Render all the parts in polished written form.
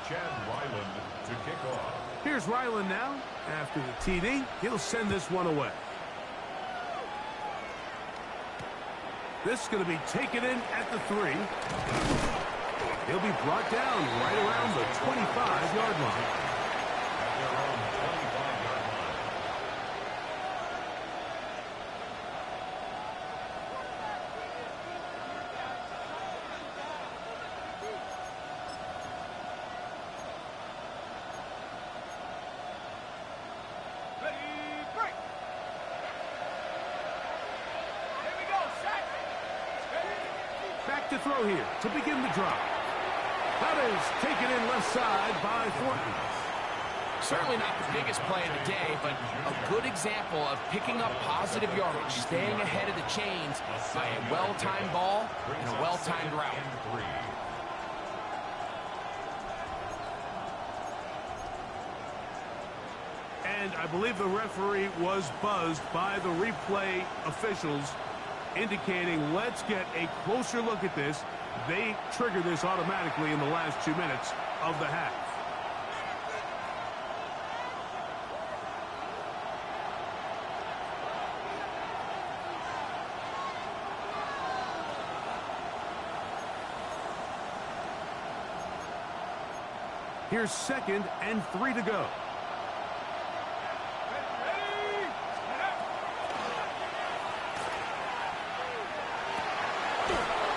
To kick off. Here's Ryland now. After the TD, he'll send this one away. This is going to be taken in at the 3. He'll be brought down right around the 25-yard line. Back to throw here to begin the drive. That is taken in left side by Thornton. Certainly not the biggest play of the day, but a good example of picking up positive yardage, staying ahead of the chains by a well-timed ball and a well-timed route. And I believe the referee was buzzed by the replay officials, indicating let's get a closer look at this. They trigger this automatically in the last 2 minutes of the half. Here's 2nd and 3 to go.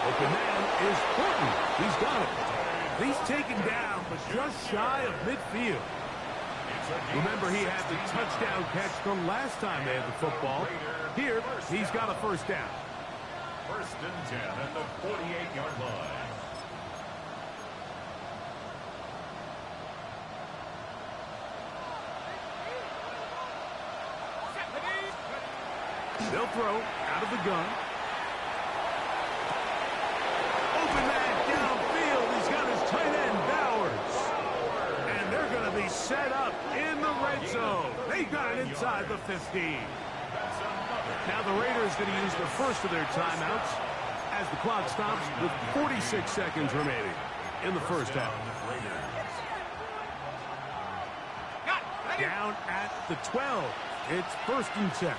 Open man is Thornton. He's got it. He's taken down, but just shy of midfield. Remember, he had the touchdown catch from last time they had the football. Here, he's got a first down. 1st and 10 at the 48-yard line. They'll throw out of the gun. Open man downfield. He's got his tight end, Bowers. And they're going to be set up in the red zone. They've got it inside the 15. Now the Raiders going to use the first of their timeouts as the clock stops with 46 seconds remaining in the first half. Down at the 12. It's 1st and 10.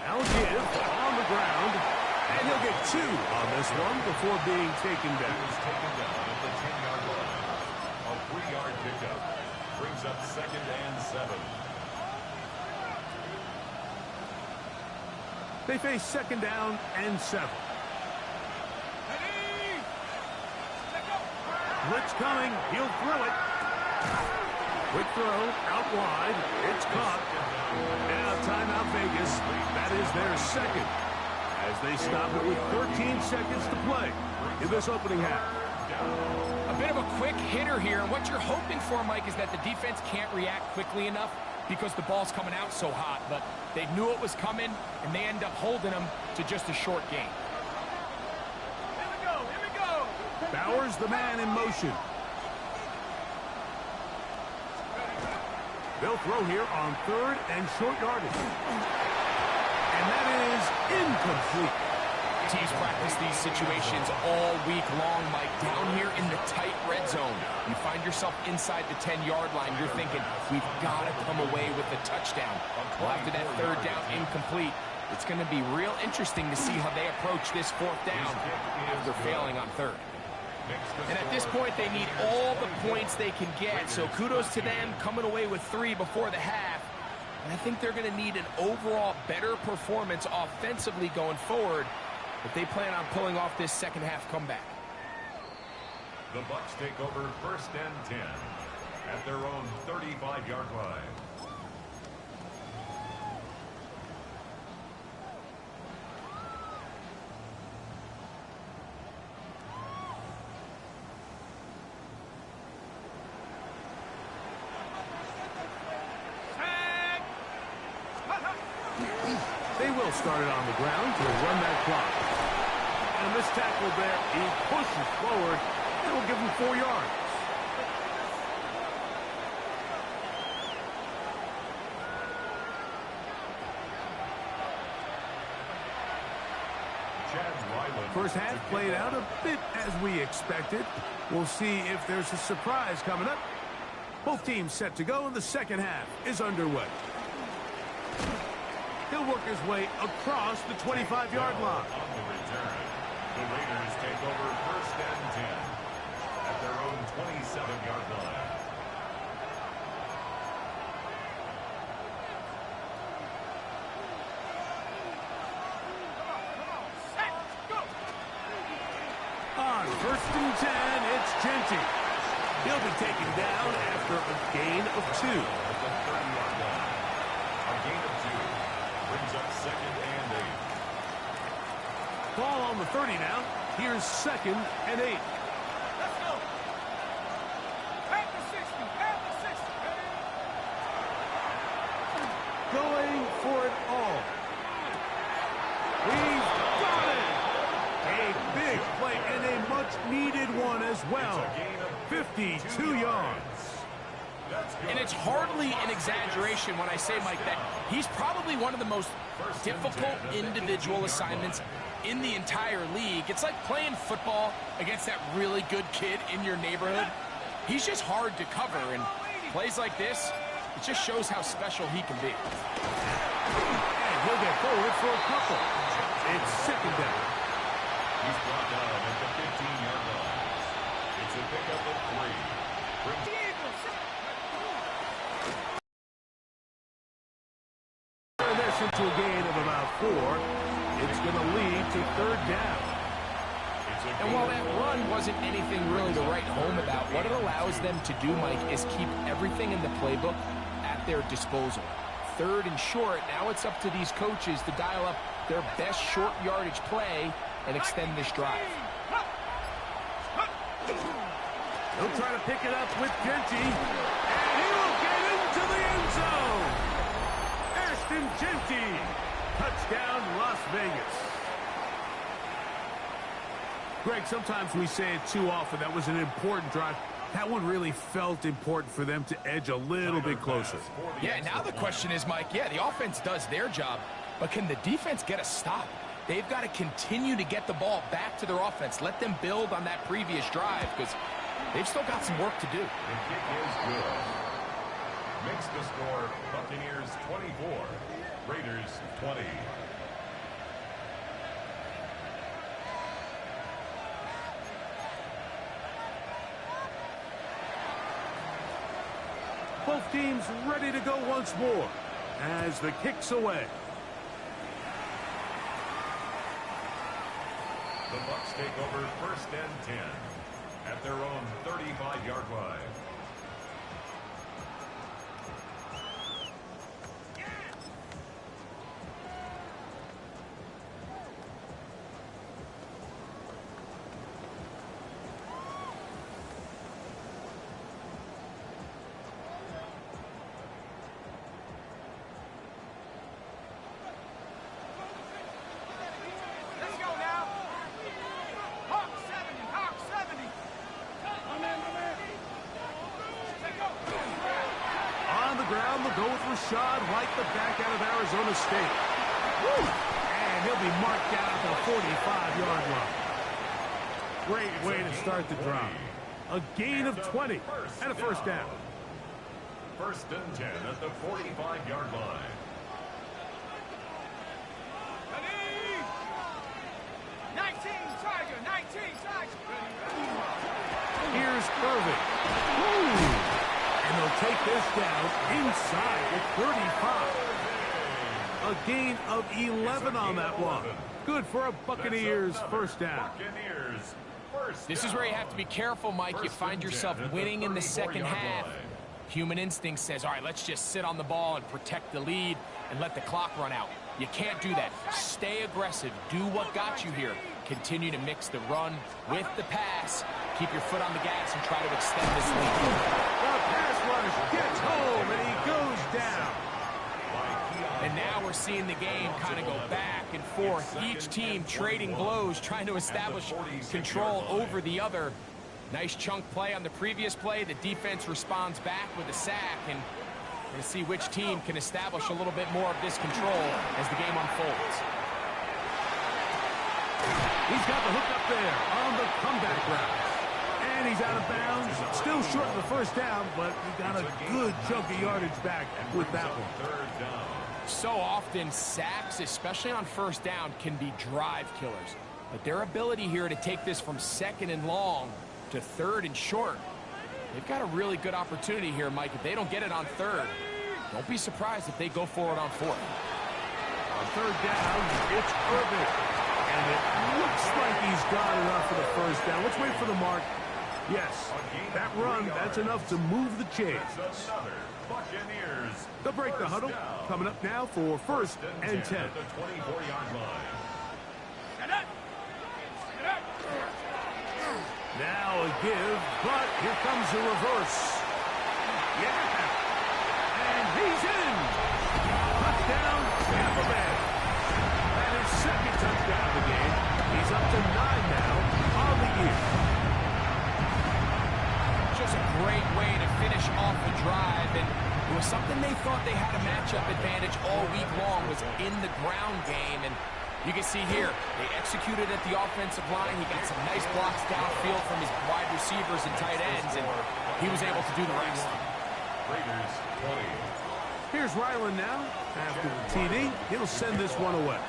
Now give on the ground, and he'll get 2 on this one before being taken down. He's taken down at the 10-yard line. A 3-yard pickup brings up 2nd and 7. They face 2nd down and 7. Blitz coming. He'll throw it. Quick throw out wide. It's caught. Now timeout Vegas. That is their 2nd. As they stop it with 13 seconds to play in this opening half. A bit of a quick hitter here, and what you're hoping for, Mike, is that the defense can't react quickly enough because the ball's coming out so hot, but they knew it was coming, and they end up holding them to just a short gain. Here we go. Bowers, the man in motion. They'll throw here on 3rd and short yardage. And that is incomplete. Teams practice these situations all week long, Mike. Down here in the tight red zone, you find yourself inside the 10-yard line. You're thinking, we've got to come away with a touchdown. Well, after that 3rd down incomplete, it's going to be real interesting to see how they approach this 4th down after failing on 3rd. And at this point, they need all the points they can get. So kudos to them coming away with 3 before the half. And I think they're going to need an overall better performance offensively going forward if they plan on pulling off this second half comeback. The Bucs take over 1st and 10 at their own 35-yard line. They will start it on the ground to run that clock. And this tackle there, he pushes forward. It will give him 4 yards. First half played out a bit as we expected. We'll see if there's a surprise coming up. Both teams set to go, and the second half is underway. He'll work his way across the 25-yard line. On the return, the Raiders take over first and 10 at their own 27-yard line. On first and 10, it's Genty. He'll be taken down after a gain of 2. At the 30-yard line, a gain of 2 brings up second and 8. Ball on the 30 now. Here's second and 8. Let's go. At the 60. At the 60. Going for it all. He's got it. A big play and a much-needed one as well. 52 yards. And it's hardly an exaggeration when I say, Mike, that he's probably one of the most difficult individual assignments in the entire league. It's like playing football against that really good kid in your neighborhood. He's just hard to cover, and plays like this, it just shows how special he can be. And he'll get forward for a couple. It's second down. He's brought down at the 15-yard line. It's a pickup of 3. Turn this into a gain of about 4. It's going to lead to third down. And while that run wasn't anything really to write home about, what it allows them to do, Mike, is keep everything in the playbook at their disposal. Third and short, now it's up to these coaches to dial up their best short yardage play and extend this drive. He'll try to pick it up with Genty, and he will get into the end zone. Ashton Genty, touchdown Las Vegas. Greg, sometimes we say it too often. That was an important drive. That one really felt important for them to edge a little bit closer. Yeah, now the question is, Mike, yeah, the offense does their job, but can the defense get a stop? They've got to continue to get the ball back to their offense. Let them build on that previous drive, because they've still got some work to do. The kick is good. Makes the score Buccaneers 24, Raiders 20. Both teams ready to go once more as the kick's away. The Bucs take over first and 10 at their own 35-yard line. Let's go now. Hawk 70. Hawk 70. Take go. On the ground, they'll go with Rashad White, the back out of Arizona State. Woo! And he'll be marked down at the 45-yard line. Great way to start the drive. A gain of 20 and a first down. First and 10 at the 45-yard line. Ready? 19 Tiger. 19 Tiger. Here's Irving. Woo! And they'll take this down inside the 35. A gain of 11 on that one. Good for a Buccaneers first down. Buccaneers first This is where you have to be careful, Mike. You find yourself winning in the second half. Human instinct says, all right, let's just sit on the ball and protect the lead and let the clock run out. You can't do that. Stay aggressive. Do what got you here. Continue to mix the run with the pass. Keep your foot on the gas and try to extend this lead. The pass rush gets home, and he goes down. And now we're seeing the game kind of go back and forth. Each team trading blows, trying to establish control over the other. Nice chunk play on the previous play. The defense responds back with a sack, and we're going to see which team can establish a little bit more of this control as the game unfolds. He's got the hook up there on the comeback route. And he's out of bounds. Still short of the first down, but he got a good chunk of yardage back with that one. Third down. So often, sacks, especially on first down, can be drive killers. But their ability here to take this from second and long to third and short, they've got a really good opportunity here, Mike. If they don't get it on third, don't be surprised if they go for it on fourth. On third down, it's Irvin. And it looks like he's got enough for the first down. Let's wait for the mark. Yes, that run, that's enough to move the chains. Another Buccaneers. They'll break the huddle. Coming up now for first and 10. At the 24-yard line. Now a give, but here comes a reverse. Yeah, and he's in. Touchdown, Tampa Bay. And his second touchdown of the game. He's up to 9 now on the year. Just a great way to finish off the drive, and it was something they thought they had a matchup advantage all week long, was in the ground game, and you can see here, they executed at the offensive line. He got some nice blocks downfield from his wide receivers and tight ends, and he was able to do the rest. Raiders 20. Here's Ryland now. After the TD, he'll send this one away.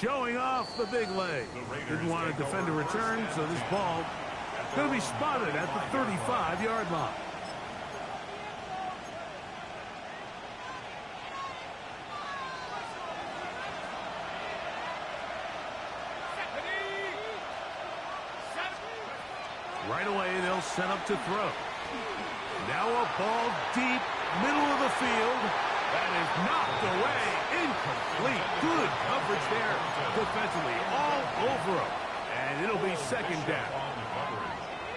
Showing off the big leg. Didn't want to defend a return, so this ball going to be spotted at the 35-yard line. Right away, they'll set up to throw. Now a ball deep, middle of the field. That is knocked away. Incomplete. Good coverage there defensively. All over him. And it'll be second down.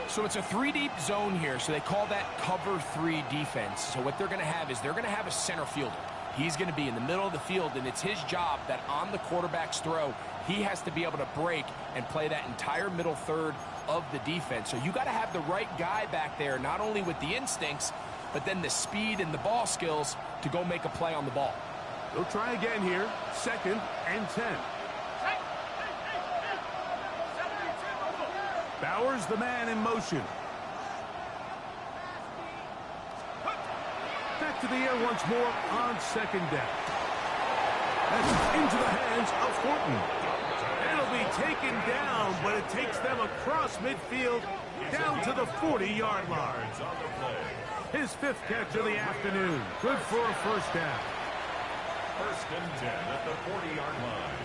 So it's a 3-deep zone here, so they call that cover 3 defense. So what they're going to have is they're going to have a center fielder. He's going to be in the middle of the field, and it's his job that on the quarterback's throw, he has to be able to break and play that entire middle third of the defense. So you got to have the right guy back there, not only with the instincts, but then the speed and the ball skills to go make a play on the ball. They'll try again here. Second and 10. Bowers, the man in motion. Back to the air once more on second down. That's into the hands of Horton. It'll be taken down, but it takes them across midfield down to the 40-yard line. His 5th catch of the afternoon. Good for a first down. First and 10 at the 40-yard line.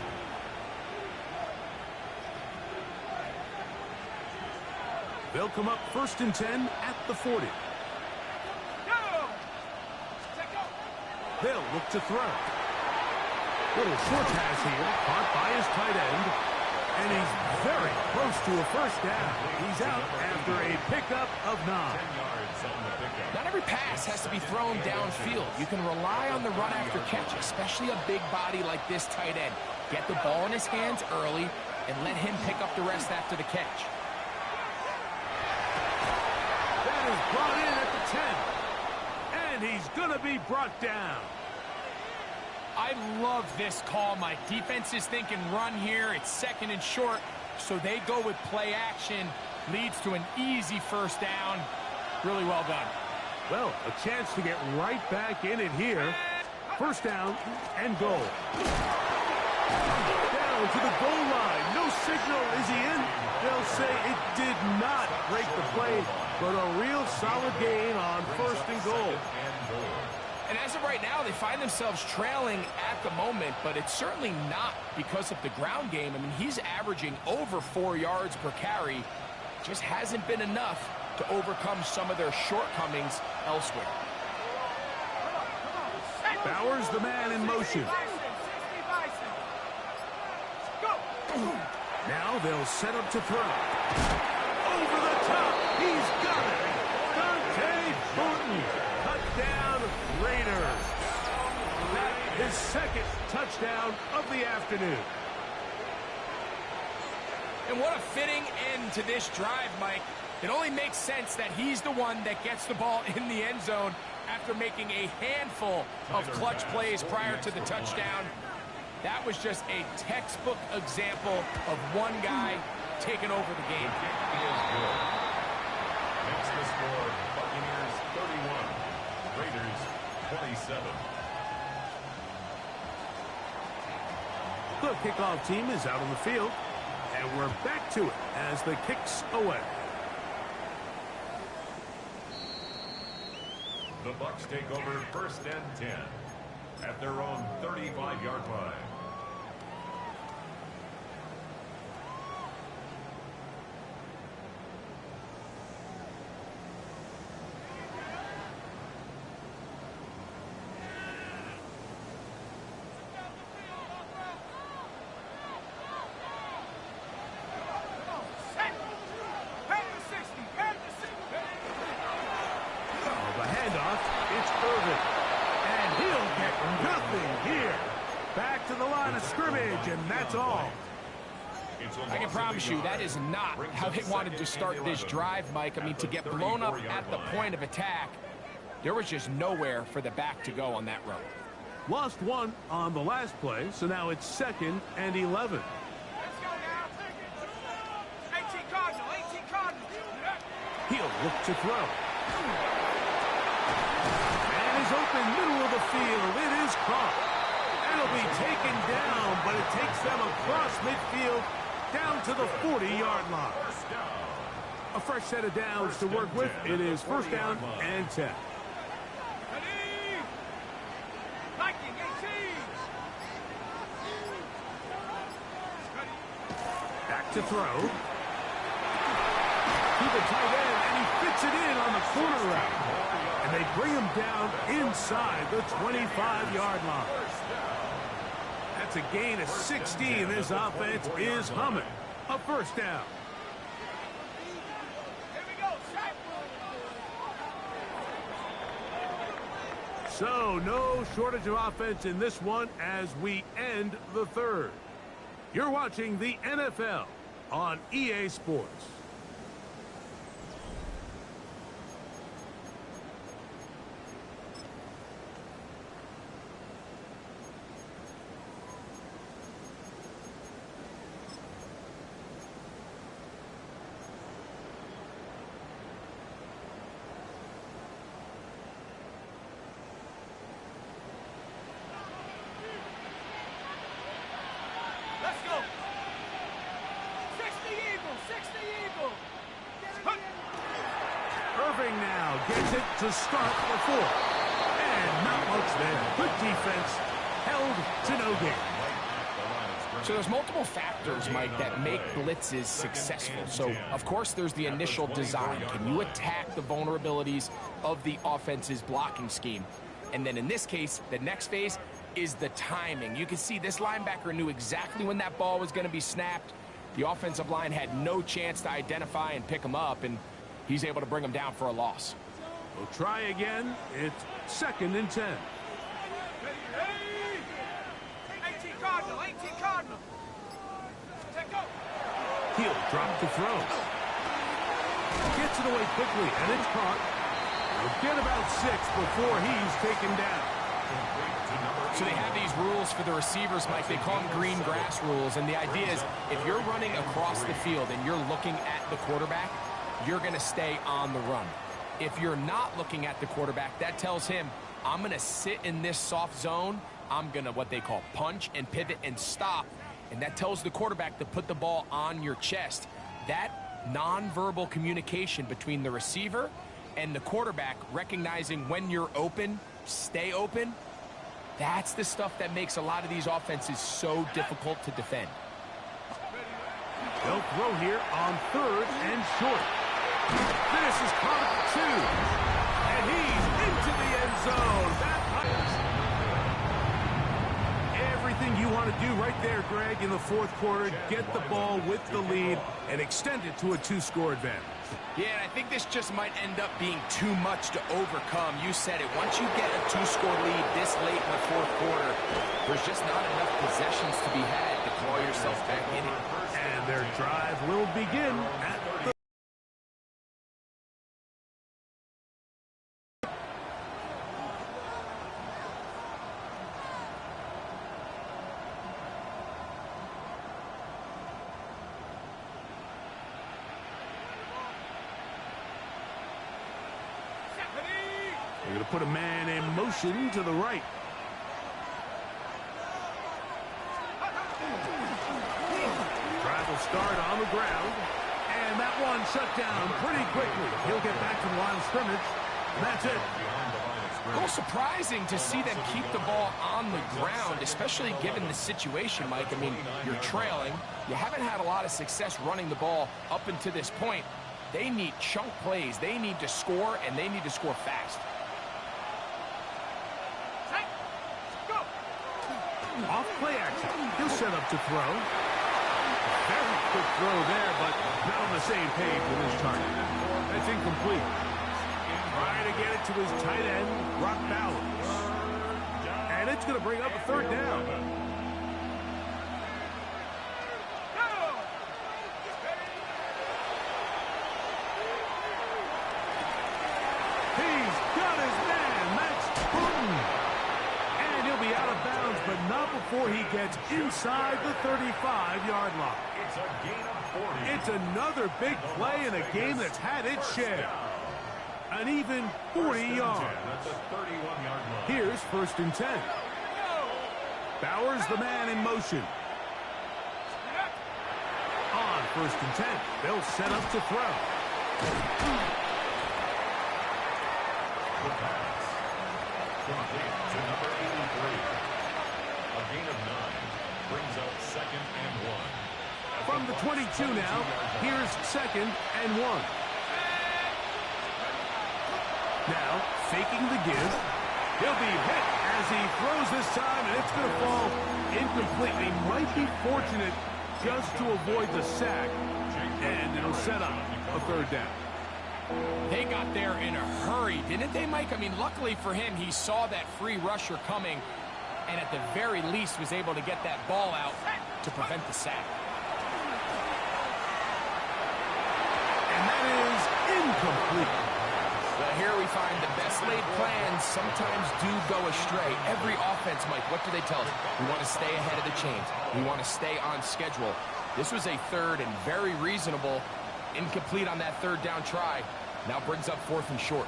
They'll come up first and 10 at the 40. They'll look to throw. Little short pass here, caught by his tight end. And he's very close to a first down. He's out after a pickup of 9. 10 yards on the pickup. Not every pass has to be thrown downfield. You can rely on the run after catch, especially a big body like this tight end. Get the ball in his hands early and let him pick up the rest after the catch. That is brought in at the 10. And he's going to be brought down. I love this call, Mike. Defense is thinking run here. It's second and short, so they go with play action. Leads to an easy first down. Really well done. Well, a chance to get right back in it here. First down and goal. Down to the goal line. No signal. Is he in? They'll say it did not break the play, but a real solid gain on first and goal. And as of right now, they find themselves trailing at the moment, but it's certainly not because of the ground game. I mean, he's averaging over 4 yards per carry. Just hasn't been enough to overcome some of their shortcomings elsewhere. Bowers, the man in motion. Now they'll set up to throw. Over the top. He's got it. Dante Burton. Touchdown, Raiders. His second touchdown of the afternoon. And what a fitting end to this drive, Mike. It only makes sense that he's the one that gets the ball in the end zone after making a handful of clutch plays prior to the touchdown. That was just a textbook example of one guy taking over the game. The kick is good. Makes the score Buccaneers 31, Raiders 27. The kickoff team is out on the field, and we're back to it as the kick's away. The Bucs take over 1st and 10 at their own 35-yard line. Back to the line of scrimmage, and that's all. I can promise you that is not how they wanted to start this drive, Mike. I mean, to get blown up at the point of attack, there was just nowhere for the back to go on that run. Lost one on the last play, so now it's 2nd and 11. Let's go now. 18 Cardinal, 18 Cardinal. He'll look to throw. And is open middle of the field. It is caught. It'll be taken down, but it takes them across midfield down to the 40-yard line. A fresh set of downs to work with. It is 1st down and 10. Ready? Viking, 18. Back to throw. To the tight end, and he fits it in on the corner route. And they bring him down inside the 25-yard line. That's a gain of 16. This offense is humming. A 1st down. Here we go, sack. So, no shortage of offense in this one as we end the 3rd. You're watching the NFL on EA Sports. Let's go. 60 Eagle, 60 Eagle. Irving now gets it to start the 4th. And not much there. Good defense. Held to no gain. So there's multiple factors, Mike, that make blitzes successful. So, of course, there's the initial design. Can you attack the vulnerabilities of the offense's blocking scheme? And then in this case, the next phase is the timing. You can see this linebacker knew exactly when that ball was going to be snapped. The offensive line had no chance to identify and pick him up, and he's able to bring him down for a loss. We'll try again. It's 2nd and 10. Ready? 18 Cardinal, 18 Cardinal. Take go. He'll drop the throw. Gets it away quickly, and it's caught. We'll get about 6 before he's taken down. So they have these rules for the receivers, Mike. They call them green grass rules. And the idea is if you're running across the field and you're looking at the quarterback, you're going to stay on the run. If you're not looking at the quarterback, that tells him, I'm going to sit in this soft zone. I'm going to what they call punch and pivot and stop. And that tells the quarterback to put the ball on your chest. That nonverbal communication between the receiver and the quarterback, recognizing when you're open, stay open, that's the stuff that makes a lot of these offenses so difficult to defend. They'll throw here on 3rd and short. This is caught at 2. And he's into the end zone. Everything you want to do right there, Greg, in the 4th quarter. Get the ball with the lead and extend it to a 2-score advantage. Yeah, and I think this just might end up being too much to overcome. You said it. Once you get a 2-score lead this late in the 4th quarter, there's just not enough possessions to be had to claw yourself back in it. And their drive will begin at the put a man in motion to the right. Drive will start on the ground. And that one shut down pretty quickly. He'll get back to the line of scrimmage. And that's it. A little surprising to see them keep the ball on the ground, especially given the situation, Mike. I mean, you're trailing. You haven't had a lot of success running the ball up until this point. They need chunk plays. They need to score, and they need to score fast. Off play action. He'll set up to throw. Very quick throw there, but not on the same page with his target. That's incomplete. Trying to get it to his tight end, Brock Bowers. And it's going to bring up a third down. He's got his man, Max Burton. And he'll be out of bounds, but not before he gets inside the 35-yard line. It's a gain of 40. It's another big play in a game that's had its share. An even 40 yards. That's a 31-yard line. Here's 1st and 10. Bowers, the man in motion. On 1st and 10, they'll set up to throw. The pass. Complete to number 83. A gain of 9. Brings up 2nd and 1. From the 22 now, here's 2nd and 1. Now, faking the give. He'll be hit as he throws this time, and it's going to fall incompletely. Might be fortunate just to avoid the sack, and it'll set up a third down. They got there in a hurry, didn't they, Mike? I mean, luckily for him, he saw that free rusher coming, and at the very least was able to get that ball out to prevent the sack. And that is incomplete. Well, here we find the best laid plans sometimes do go astray. Every offense, Mike, what do they tell us? We want to stay ahead of the chains. We want to stay on schedule. This was a third and very reasonable. Incomplete on that third down try. Now brings up 4th and short.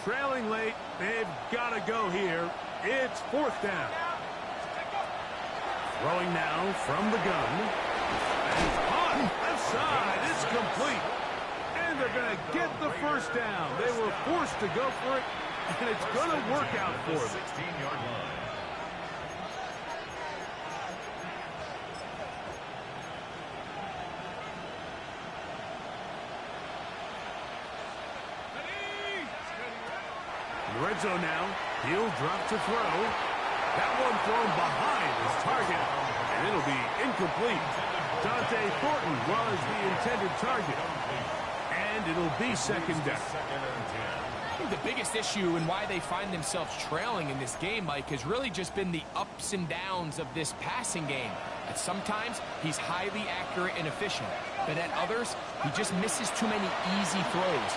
Trailing late, they've got to go here. It's 4th down. Throwing now from the gun. And it's caught left side. It's complete. And they're going to get the first down. They were forced to go for it, and it's going to work out for them. 16-yard line. In the red zone now, he'll drop to throw. That one thrown behind his target, and it'll be incomplete. Dante Thornton was the intended target, and it'll be 2nd down. I think the biggest issue and why they find themselves trailing in this game, Mike, has really just been the ups and downs of this passing game. At sometimes, he's highly accurate and efficient, but at others, he just misses too many easy throws.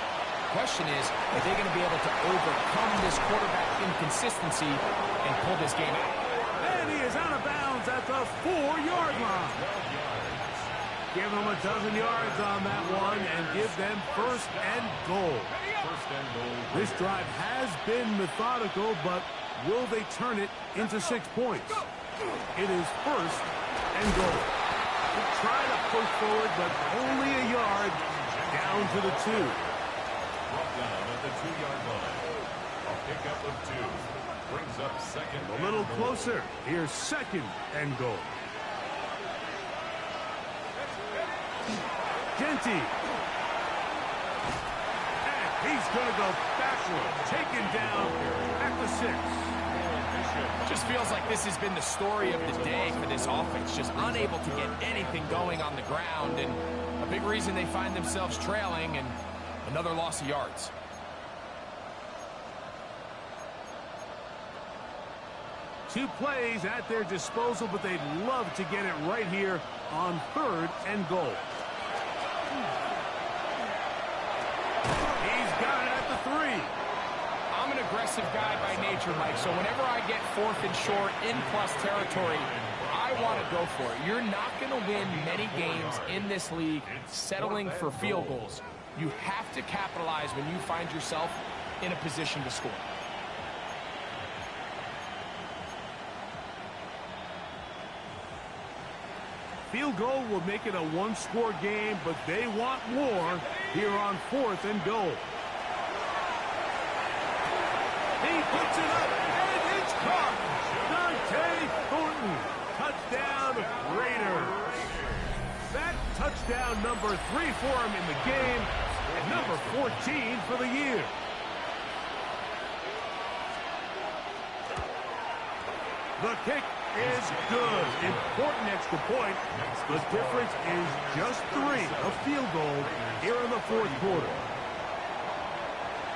The question is, are they going to be able to overcome this quarterback inconsistency and pull this game out? And he is out of bounds at the 4-yard line. Give them a dozen yards on that one and give them 1st and goal. This drive has been methodical, but will they turn it into 6 points? It is 1st and goal. They try to push forward, but only a yard down to the 2. Brought down at the 2-yard line. A pickup of 2. Brings up 2nd. A little closer. Here's 2nd and goal. Genty. And he's going to go backward. Taken down at the 6. Just feels like this has been the story of the day for this offense. Just unable to get anything going on the ground. And a big reason they find themselves trailing and another loss of yards. Two plays at their disposal, but they'd love to get it right here on 3rd and goal. He's got it at the 3. I'm an aggressive guy by nature, Mike, so whenever I get 4th and short in plus territory, I guy want to go for it. You're not going to win many games in this league settling for field goals. You have to capitalize when you find yourself in a position to score. Field goal will make it a one-score game, but they want more here on 4th and goal. He puts it up, and it's caught. Dante Thornton, touchdown Raiders. That touchdown number 3 for him in the game, and number 14 for the year. The kick is good. Important extra point. The difference is just 3, a field goal here in the 4th quarter.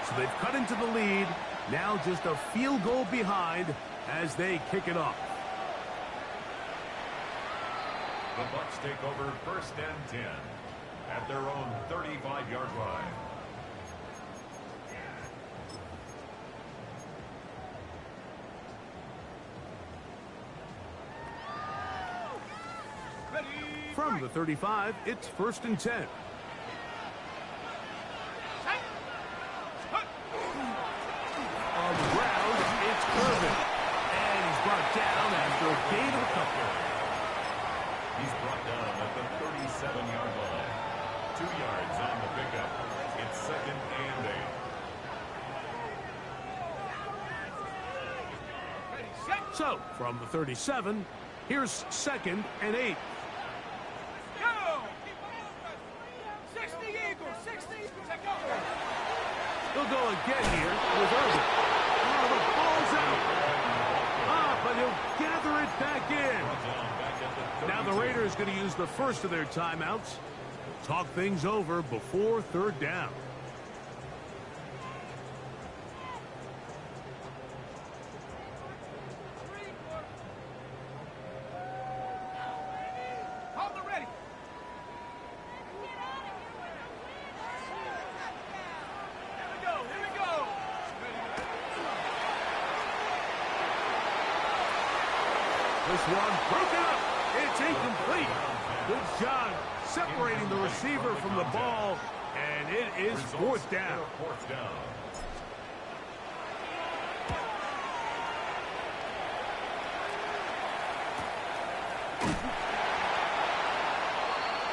So they've cut into the lead. Now just a field goal behind as they kick it off. The Bucs take over 1st and 10 at their own 35-yard line. From the 35, it's 1st and 10. On the ground, it's Irvin. And he's brought down after a gain of a couple. He's brought down at the 37-yard line. 2 yards on the pickup. It's 2nd and 8. So, from the 37, here's 2nd and 8. Go! 60 Eagles, 60. Take over. They'll go again here with Irvin. Oh, the ball's out. Ah, but he'll gather it back in. Now the Raiders going to use the first of their timeouts. Talk things over before 3rd down. Hold the ready. Here we go. This one broken up. It's incomplete. Good job separating the receiver from the ball, and it is 4th down. 4th down.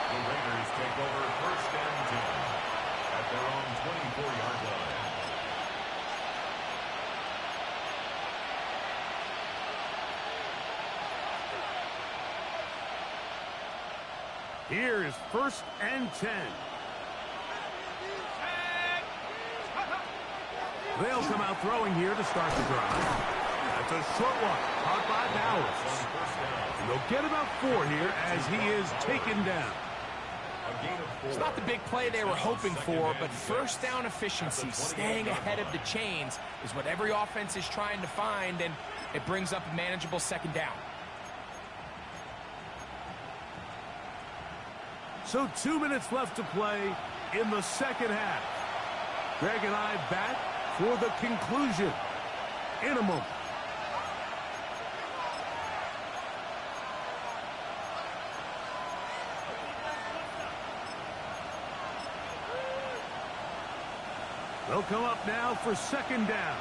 The Raiders take over 1st and 10 at their own 24-yard line. Here is 1st and 10. They'll come out throwing here to start the drive. That's a short one, caught by Bowers. And they'll get about 4 here as he is taken down. It's not the big play they were hoping for, but 1st down efficiency, staying ahead of the chains, is what every offense is trying to find, and it brings up a manageable 2nd down. So 2 minutes left to play in the 2nd half. Greg and I back for the conclusion in a moment. They'll come up now for 2nd down.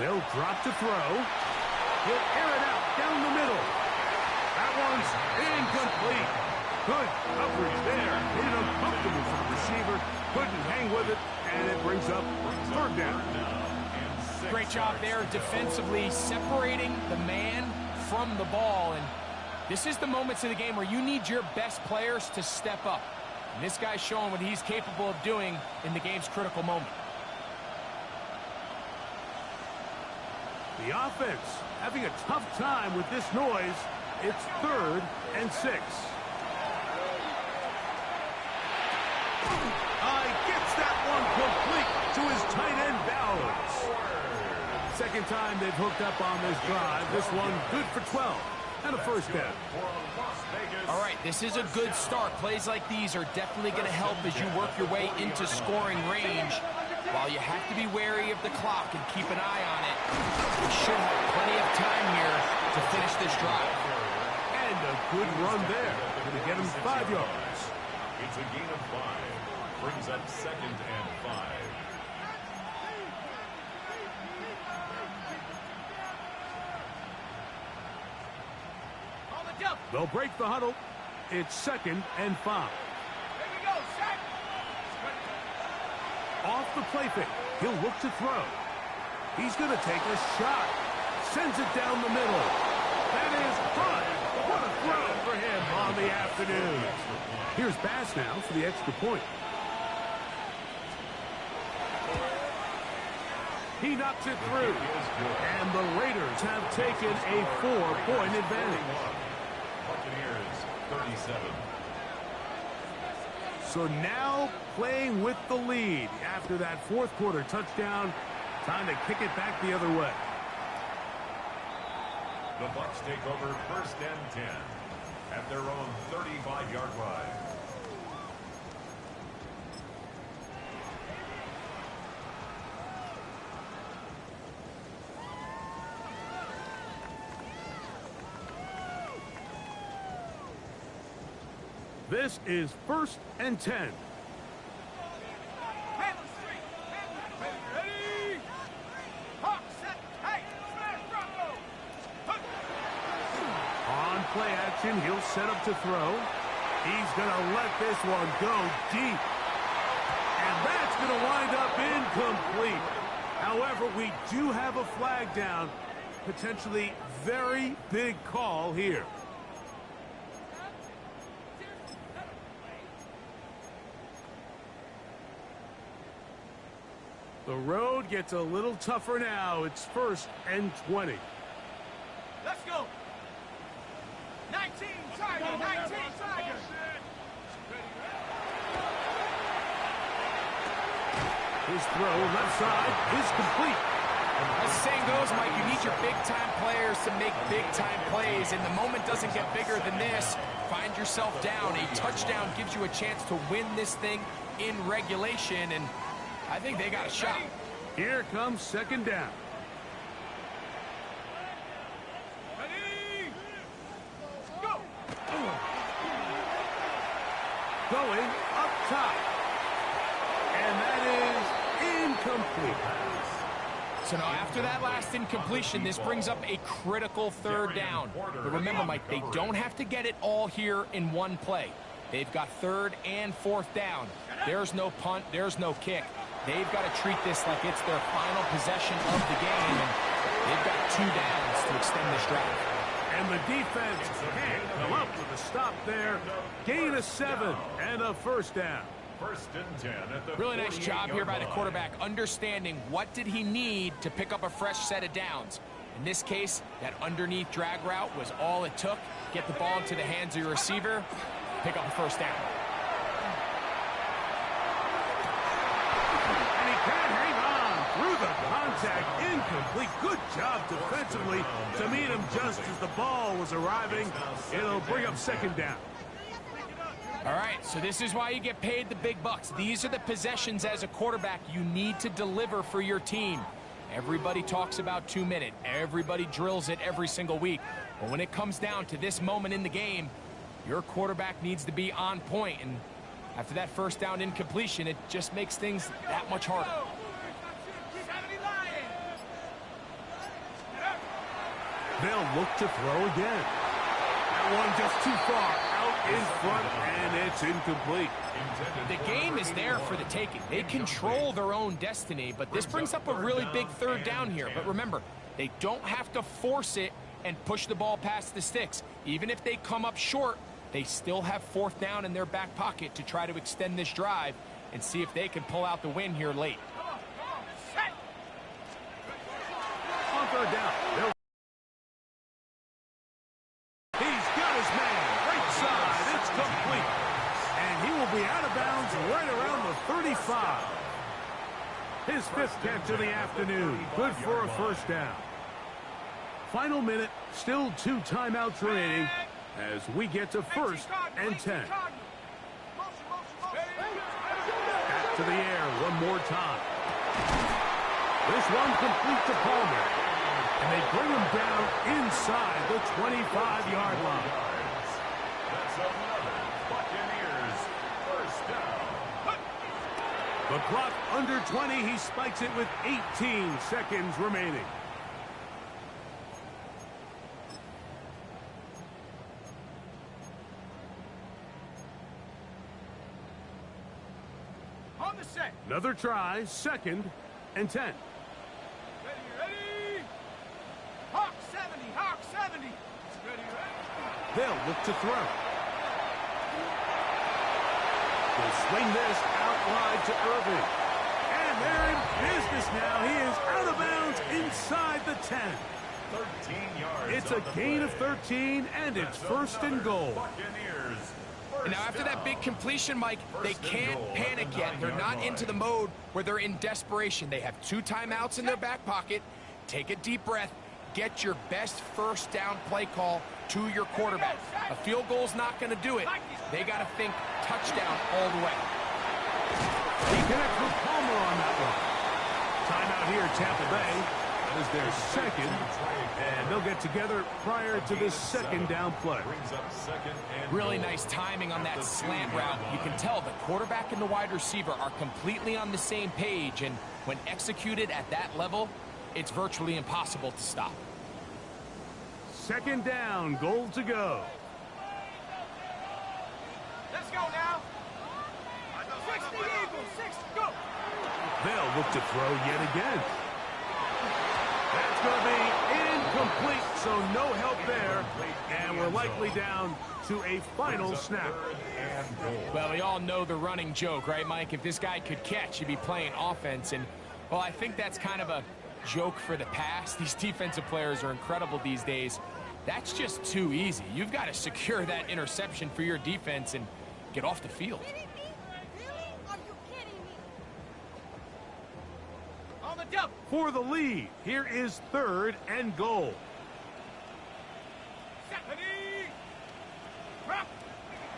They'll drop to throw. He'll air it out down the middle. That one's incomplete. Good coverage there. Made it uncomfortable for the receiver. Couldn't hang with it, and it brings up 3rd down. Great job there defensively, separating the man from the ball. And this is the moments of the game where you need your best players to step up. And this guy's showing what he's capable of doing in the game's critical moment. The offense having a tough time with this noise. It's 3rd and 6. Gets that one complete to his tight end, Bowers. 2nd time they've hooked up on this drive. This one good for 12 and a 1st down. All right, this is a good start. Plays like these are definitely going to help as you work your way into scoring range. While you have to be wary of the clock and keep an eye on it, we should have plenty of time here to finish this drive. And a good run there. Going to get him 5 yards. It's a gain of 5. Brings up 2nd and 5. They'll break the huddle. It's 2nd and 5. Here we go, set. Off the play fake. He'll look to throw. He's going to take a shot. Sends it down the middle. That is fun. What a throw for him on the afternoon. Here's Bass now for the extra point. He knocks it through. And the Raiders have taken a 4-point advantage. Buccaneers 37. So now playing with the lead after that fourth quarter touchdown. Time to kick it back the other way. The Bucs take over 1st and 10 at their own 35-yard line. This is 1st and 10. Ready? Hawk, set, hey, smash, Bronco. On play action, he'll set up to throw. He's going to let this one go deep. And that's going to wind up incomplete. However, we do have a flag down. Potentially very big call here. The road gets a little tougher now. It's 1st and 20. Let's go. 19, Tiger, 19, Tiger. His throw left side is complete. As the saying goes, Mike, you need your big-time players to make big-time plays, and the moment doesn't get bigger than this. Find yourself down. A touchdown gives you a chance to win this thing in regulation, and I think they got a shot. Here comes 2nd down. Ready? Go. Going up top. And that is incomplete. So now after that last incompletion, this brings up a critical 3rd down. But remember, Mike, they don't have to get it all here in one play. They've got 3rd and 4th down. There's no punt. There's no kick. They've got to treat this like it's their final possession of the game, and they've got 2 downs to extend this drive. And the defense can't come up with a stop there. Gain of 7 and a 1st down. 1st and 10 at the Really nice job here by the 48-yard line. quarterback, understanding what did he need to pick up a fresh set of downs. In this case, that underneath drag route was all it took. Get the ball into the hands of your receiver, pick up a 1st down. And he can't hang on through the contact. Incomplete. Good job defensively to meet him just as the ball was arriving. It'll bring up 2nd down. All right, so this is why you get paid the big bucks. These are the possessions as a quarterback you need to deliver for your team. Everybody talks about 2-minute. Everybody drills it every single week. But when it comes down to this moment in the game, your quarterback needs to be on point. And after that 1st down incompletion, it just makes things that much harder. They'll look to throw again. That one just too far out in front, and it's incomplete. The game is there for the taking. They control their own destiny, but this brings up a really big 3rd down here. But remember, they don't have to force it and push the ball past the sticks. Even if they come up short, they still have 4th down in their back pocket to try to extend this drive and see if they can pull out the win here late. On 3rd down. He's got his man. Right side. It's complete. And he will be out of bounds right around the 35. His 5th catch of the afternoon. Good for a 1st down. Final minute. Still 2 timeouts remaining as we get to 1st and 10. Back to the air one more time. This one complete to Palmer. And they bring him down inside the 25-yard line. That's another Buccaneers first down. The clock under 20. He spikes it with 18 seconds remaining. On the set. Another try, 2nd and 10. Ready, ready. Hawk 70, Hawk 70. Ready, ready. They'll look to throw. They'll swing this out wide to Irving. And they're in business now. He is out of bounds inside the 10. 13 yards. It's a gain of 13, and it's 1st and goal. Buccaneers. And now after that big completion, Mike, they can't panic yet. They're not into the mode where they're in desperation. They have 2 timeouts in their back pocket. Take a deep breath. Get your best first down play call to your quarterback. A field goal's not going to do it. They got to think touchdown all the way. He connects with Palmer on that one. Timeout here, Tampa Bay. That is their 2nd, and they'll get together prior to this 2nd down play. Really nice timing on that slant route. You can tell the quarterback and the wide receiver are completely on the same page, and when executed at that level, it's virtually impossible to stop. 2nd down, goal to go. Let's go now. 60 Eagles, 60, go. They'll look to throw yet again. That's going to be incomplete, so no help there. And we're likely down to a final snap. Well, we all know the running joke, right, Mike? If this guy could catch, he'd be playing offense. And, well, I think that's kind of a joke for the past. These defensive players are incredible these days. That's just too easy. You've got to secure that interception for your defense and get off the field. Really? Are you kidding me? On the double. For the lead, here is 3rd and goal. 70. Drop.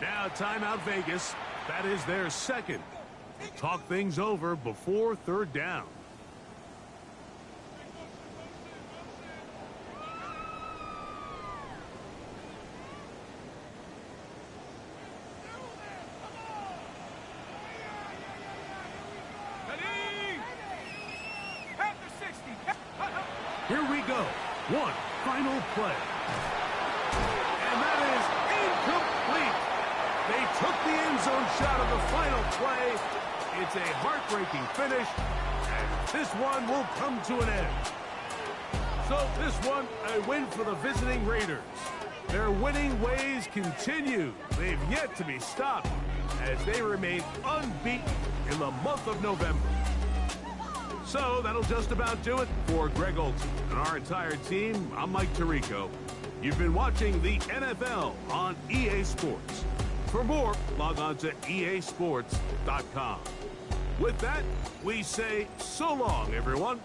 Now timeout Vegas. That is their 2nd. Talk things over before 3rd down. Here we go. One final play. And that is incomplete. They took the end zone shot of the final play. It's a heartbreaking finish, and this one will come to an end. So this one, a win for the visiting Raiders. Their winning ways continue. They've yet to be stopped as they remain unbeaten in the month of November. So that'll just about do it for Greg Olson and our entire team. I'm Mike Tirico. You've been watching the NFL on EA Sports. For more, log on to easports.com. With that, we say so long, everyone.